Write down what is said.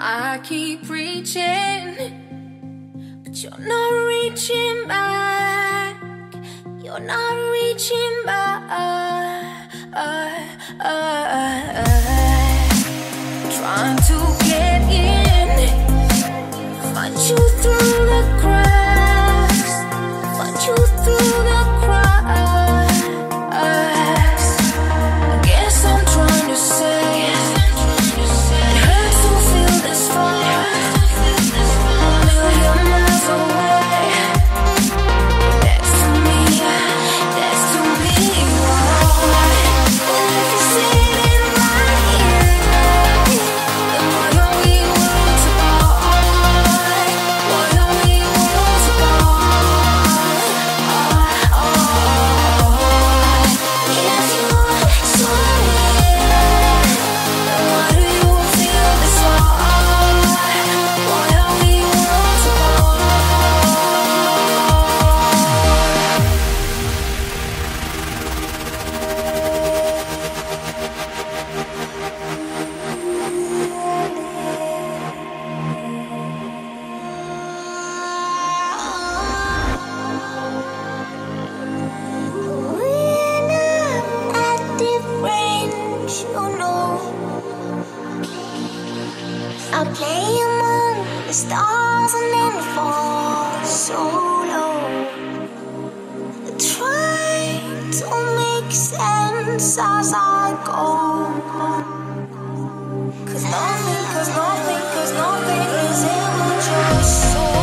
I keep reaching, but you're not reaching back. You're not reaching back. Trying to get in, find you through the cracks, find you through the cracks. I guess I'm trying to say it hurts to feel this far, a million miles away. That's to me, that's to me. But if you sit in my ear, then why are we worlds apart? Why are we worlds apart? If you're sorry, then why do you feel this hard? Why are we worlds apart? When I'm at the range, you know, I play among the stars and then fall so low. Trying to make sense as I go. Cause nothing is ever just so.